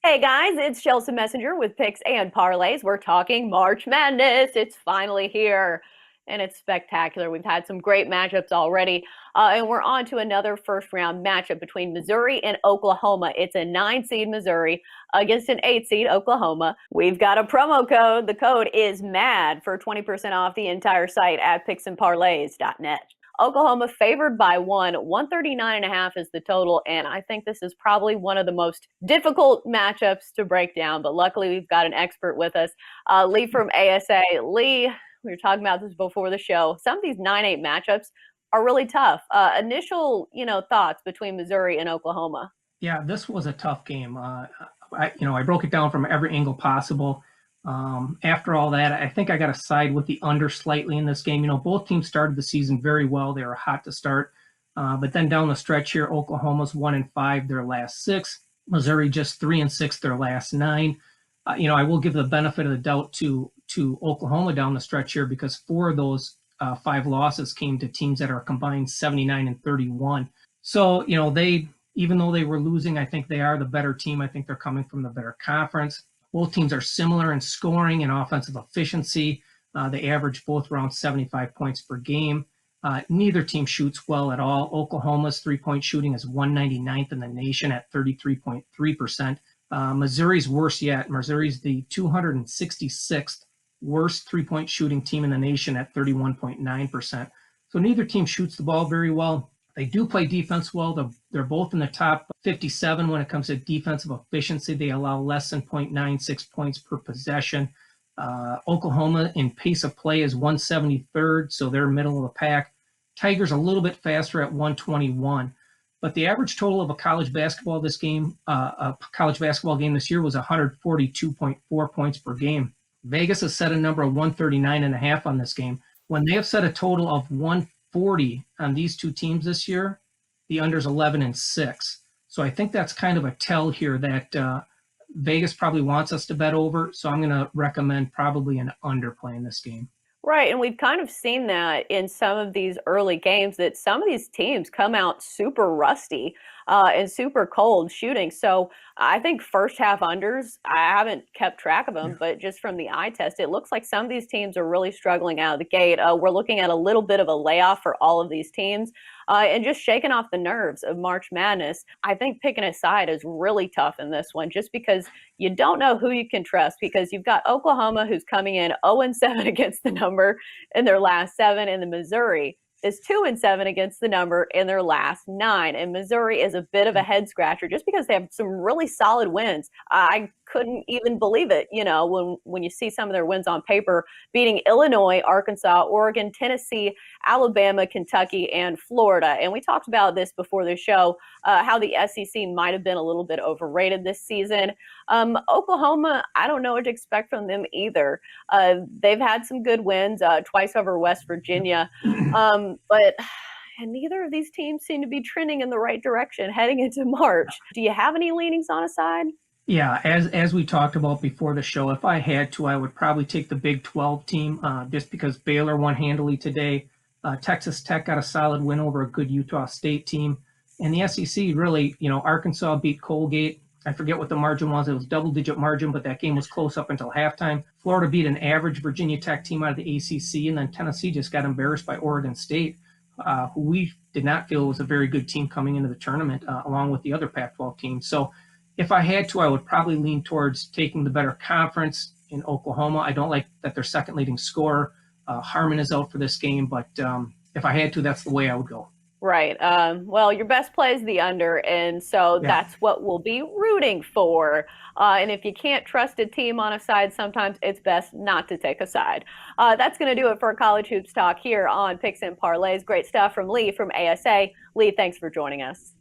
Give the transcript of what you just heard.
Hey guys, it's Chelsa Messenger with Picks and Parlays. We're talking March Madness. It's finally here and it's spectacular. We've had some great matchups already, and we're on to another first round matchup between Missouri and Oklahoma. It's a 9 seed Missouri against an 8 seed Oklahoma. We've got a promo code. The code is MAD for 20% off the entire site at picksandparlays.net. Oklahoma favored by 139.5 is the total, and I think this is probably one of the most difficult matchups to break down, but luckily we've got an expert with us, Lee from ASA. Lee, we were talking about this before the show. Some of these 9-8 matchups are really tough. Initial, thoughts between Missouri and Oklahoma. Yeah, this was a tough game. I broke it down from every angle possible. After all that, I think I got to side with the under slightly in this game. Both teams started the season very well. They were hot to start. But then down the stretch here, Oklahoma's 1-5 their last six. Missouri just 3-6 their last nine. I will give the benefit of the doubt to Oklahoma down the stretch here because four of those five losses came to teams that are combined 79-31. So, even though they were losing, I think they are the better team. I think they're coming from the better conference. Both teams are similar in scoring and offensive efficiency. They average both around 75 points per game. Neither team shoots well at all. Oklahoma's three-point shooting is 199th in the nation at 33.3%. Missouri's worse yet. Missouri's the 266th worst three-point shooting team in the nation at 31.9%. So neither team shoots the ball very well. They do play defense well. They're both in the top 57 when it comes to defensive efficiency. They allow less than 0.96 points per possession. Oklahoma in pace of play is 173rd, so they're middle of the pack. Tigers a little bit faster at 121. But the average total of a college basketball game this year was 142.4 points per game. Vegas has set a number of 139.5 on this game. When they have set a total of 140 on these two teams this year, the under's 11-6. So I think that's kind of a tell here that Vegas probably wants us to bet over. So I'm going to recommend probably an underplay in this game. Right, and we've kind of seen that in some of these early games that some of these teams come out super rusty and super cold shooting. So I think first half unders, I haven't kept track of them, Yeah. but just from the eye test, it looks like some of these teams are really struggling out of the gate. We're looking at a little bit of a layoff for all of these teams. And just shaking off the nerves of March Madness. I think picking a side is really tough in this one just because you don't know who you can trust because you've got Oklahoma who's coming in 0-7 against the number in their last seven, and the Missouri is 2-7 against the number in their last nine. And Missouri is a bit of a head scratcher just because they have some really solid wins. I couldn't even believe it, when you see some of their wins on paper, beating Illinois, Arkansas, Oregon, Tennessee, Alabama, Kentucky, and Florida. And we talked about this before the show, how the SEC might have been a little bit overrated this season. Oklahoma, I don't know what to expect from them either. They've had some good wins, twice over West Virginia, but and neither of these teams seem to be trending in the right direction heading into March. Do you have any leanings on a side? Yeah, as we talked about before the show, if I had to, I would probably take the Big 12 team just because Baylor won handily today. Texas Tech got a solid win over a good Utah State team. And the SEC really, Arkansas beat Colgate. I forget what the margin was. It was double-digit margin, but that game was close up until halftime. Florida beat an average Virginia Tech team out of the ACC, and then Tennessee just got embarrassed by Oregon State, who we did not feel was a very good team coming into the tournament, along with the other Pac-12 teams. So if I had to, I would probably lean towards taking the better conference in Oklahoma. I don't like that their second leading scorer, Harmon, is out for this game, but if I had to, that's the way I would go. Right. Well, your best play is the under, and so Yeah. that's what we'll be rooting for. And if you can't trust a team on a side, sometimes it's best not to take a side. That's going to do it for College Hoops Talk here on Picks and Parlays. Great stuff from Lee from ASA. Lee, thanks for joining us.